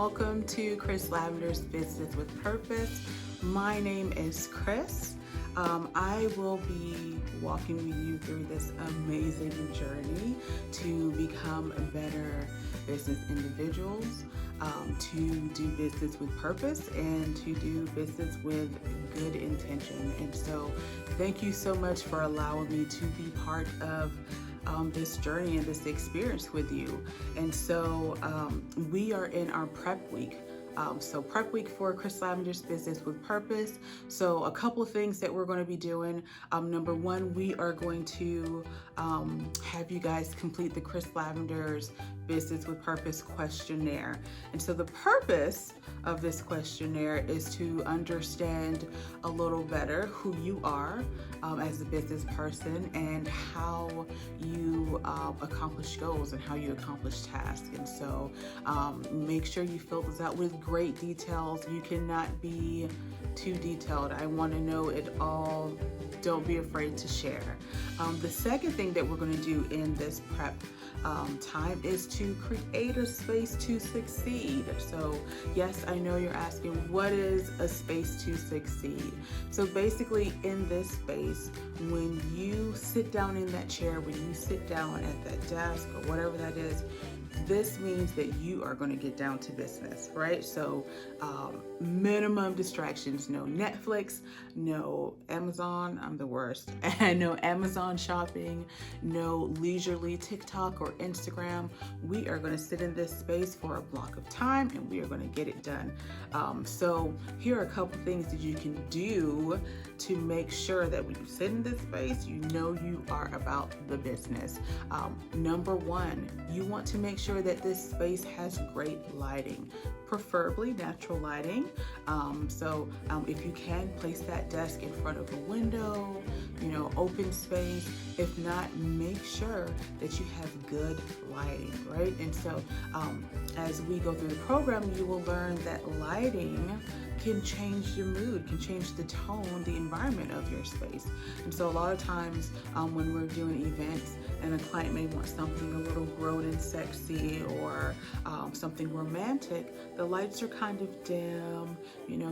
welcome to Kris Lavender's Business with Purpose. My name is Kris. I will be walking with you through this amazing journey to become better business individuals, to do business with purpose, and to do business with good intention. And so thank you so much for allowing me to be part of this journey and this experience with you. And so we are in our prep week. So prep week for Kris Lavender's Business with Purpose. So a couple of things that we're going to be doing. Number one, we are going to have you guys complete the Kris Lavender's Business with Purpose questionnaire. And so the purpose of this questionnaire is to understand a little better who you are as a business person and how you accomplish goals and how you accomplish tasks. And so make sure you fill this out with great details. You cannot be too detailed. I want to know it all. Don't be afraid to share. The second thing that we're going to do in this prep time is to create a space to succeed. So yes, I know you're asking, what is a space to succeed? So basically in this space, when you sit down in that chair, when you sit down at that desk or whatever that is, this means that you are going to get down to business, right? So minimum distractions, no Netflix, no Amazon, I'm the worst, and no Amazon shopping, no leisurely TikTok or Instagram. We are going to sit in this space for a block of time and we are going to get it done. So here are a couple things that you can do to make sure that when you sit in this space, you know you are about the business. Number one, you want to make sure that this space has great lighting, preferably natural lighting. So if you can, place that desk in front of a window, open space. If not, make sure that you have good lighting, right? And so as we go through the program, you will learn that lighting can change your mood, can change the tone, the environment of your space. And so a lot of times when we're doing events and a client may want something a little grown and sexy or something romantic, the lights are kind of dim,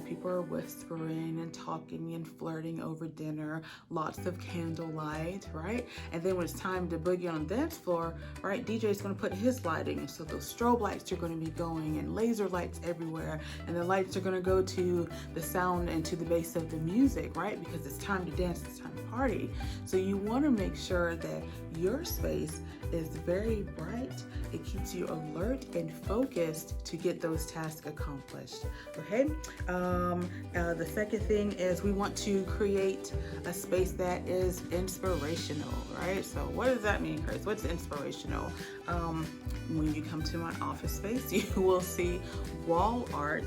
people are whispering and talking and flirting over dinner, lots of candlelight, right? And then when it's time to boogie on the dance floor, right, DJ's gonna put his lighting, and so those strobe lights are gonna be going and laser lights everywhere, and the lights are gonna go to the sound and to the bass of the music, right? Because it's time to dance, it's time to party. So you wanna make sure that your space is very bright. It keeps you alert and focused to get those tasks accomplished, okay? The second thing is we want to create a space that is inspirational, right? So what does that mean, Kris? What's inspirational? When you come to my office space, you will see wall art,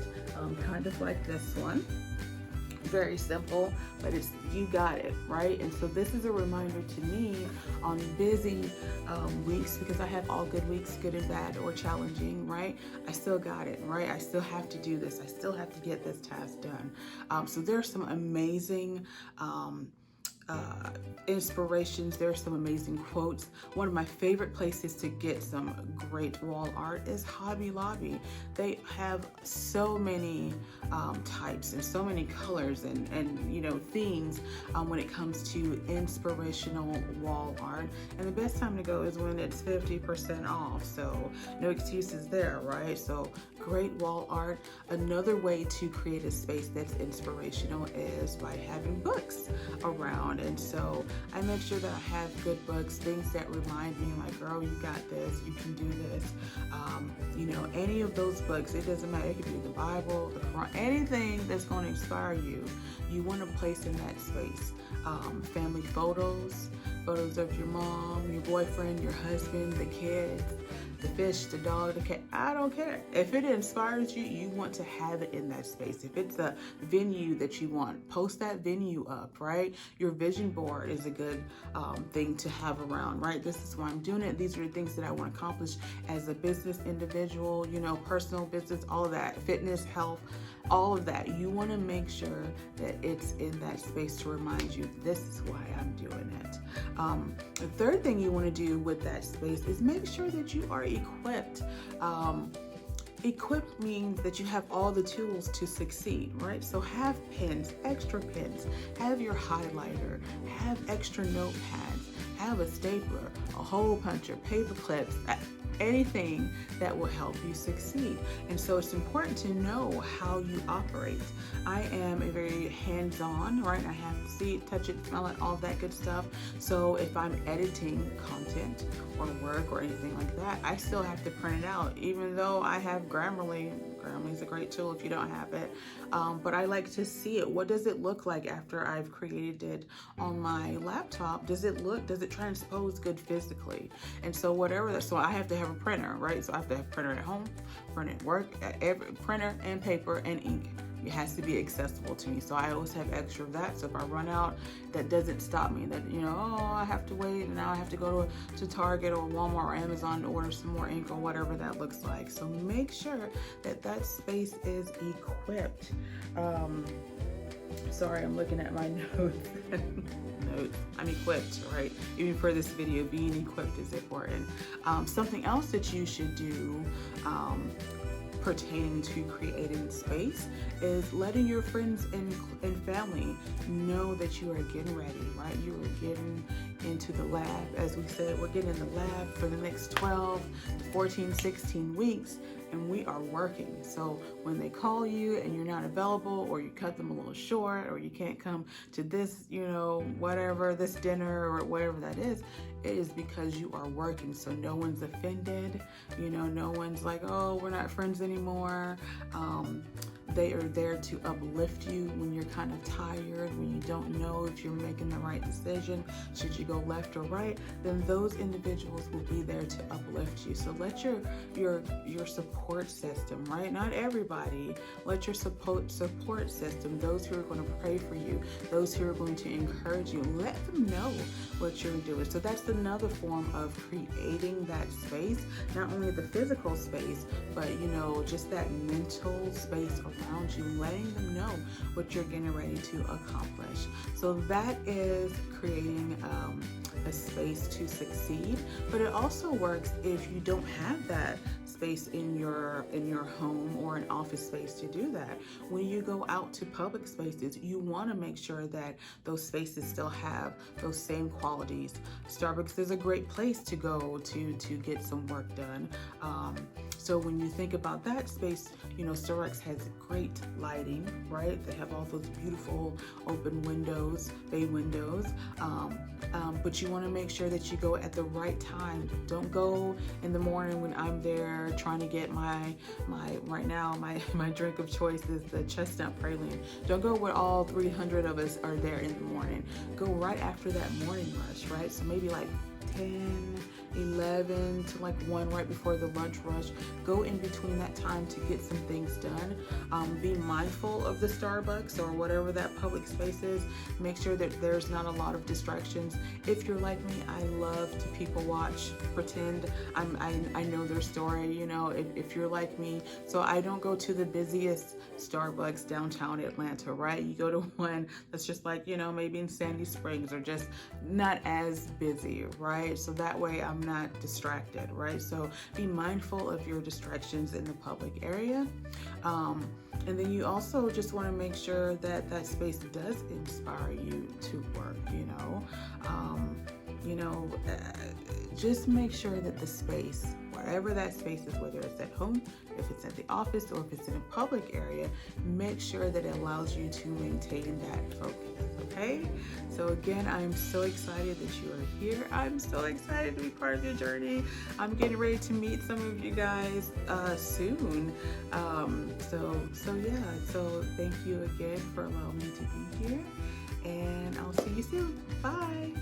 kind of like this one. Very simple, but you got it, right? And so this is a reminder to me on busy weeks, because I have all good weeks, good and bad or challenging, right? I still got it, right? I still have to do this. I still have to get this task done. So there's some amazing inspirations. There are some amazing quotes. One of my favorite places to get some great wall art is Hobby Lobby. They have so many types and so many colors and themes when it comes to inspirational wall art. And the best time to go is when it's 50% off. So no excuses there, right? So great wall art. Another way to create a space that's inspirational is by having books around. And so I make sure that I have good books, things that remind me like, girl, you got this, you can do this. Any of those books, it doesn't matter. It could be the Bible, the Quran, anything that's going to inspire you, you want to place in that space. Family photos of your mom, your boyfriend, your husband, the kids, the fish, the dog, the cat, I don't care. If it inspires you, you want to have it in that space. If it's a venue that you want, post that venue up, right? Your vision board is a good thing to have around, right? This is why I'm doing it. These are the things that I want to accomplish as a business individual, personal business, all of that, fitness, health, all of that. You want to make sure that it's in that space to remind you, this is why I'm doing it. The third thing you want to do with that space is make sure that you are equipped Equipped means that you have all the tools to succeed, right? So have pens, extra pens, have your highlighter, have extra notepads, have a stapler, a hole puncher, paper clips, anything that will help you succeed. And so it's important to know how you operate. I am a very hands-on, right? I have to see it, touch it, smell it, all that good stuff. So if I'm editing content or work or anything like that, I still have to print it out, even though I have Grammarly. Grammarly is a great tool if you don't have it. But I like to see it. What does it look like after I've created it on my laptop? Does it transpose good physically? And so so I have to have a printer, right? So I have to have a printer at home, printer at work, every printer and paper and ink. It has to be accessible to me. So I always have extra of that. So if I run out, that doesn't stop me. That, I have to wait and now I have to go to Target or Walmart or Amazon to order some more ink or whatever that looks like. So make sure that space is equipped. Sorry, I'm looking at my notes. I'm equipped, right? Even for this video, being equipped is important. Something else that you should do pertaining to creating space is letting your friends and family know that you are getting ready, right? You are getting into the lab. As we said, we're getting in the lab for the next 12, 14, 16 weeks, and we are working. So when they call you and you're not available, or you cut them a little short, or you can't come to this, whatever, this dinner or whatever that is, it is because you are working. So no one's offended, no one's like, oh, we're not friends anymore. They are there to uplift you when you're kind of tired, when you don't know if you're making the right decision, should you go left or right, then those individuals will be there to uplift you. So let your support system, right? Not everybody, let your support system, those who are going to pray for you, those who are going to encourage you, let them know what you're doing. So that's another form of creating that space, not only the physical space, but just that mental space around you, letting them know what you're getting ready to accomplish. So that is creating a space to succeed. But it also works if you don't have that space in your home or an office space to do that. When you go out to public spaces, you want to make sure that those spaces still have those same qualities. Starbucks is a great place to go to get some work done. So when you think about that space, Starbucks has great lighting, right? They have all those beautiful open windows, bay windows. But you want to make sure that you go at the right time. Don't go in the morning when I'm there trying to get my right now my drink of choice is the chestnut praline. Don't go where all 300 of us are there in the morning. Go right after that morning rush, right? So maybe like 10, 11 to like 1 right before the lunch rush. Go in between that time to get some things done. Be mindful of the Starbucks or whatever that public space is. Make sure that there's not a lot of distractions. If you're like me, I love to people watch, pretend I know their story, if you're like me. So I don't go to the busiest Starbucks downtown Atlanta, right? You go to one that's just like, maybe in Sandy Springs or just not as busy, right? So that way I'm not distracted, right? So be mindful of your distractions in the public area. And then you also just want to make sure that that space does inspire you to work, just make sure that the space, whatever that space is, whether it's at home, if it's at the office, or if it's in a public area, make sure that it allows you to maintain that focus, okay? So again, I'm so excited that you are here. I'm so excited to be part of your journey. I'm getting ready to meet some of you guys soon. So thank you again for allowing me to be here, and I'll see you soon. Bye.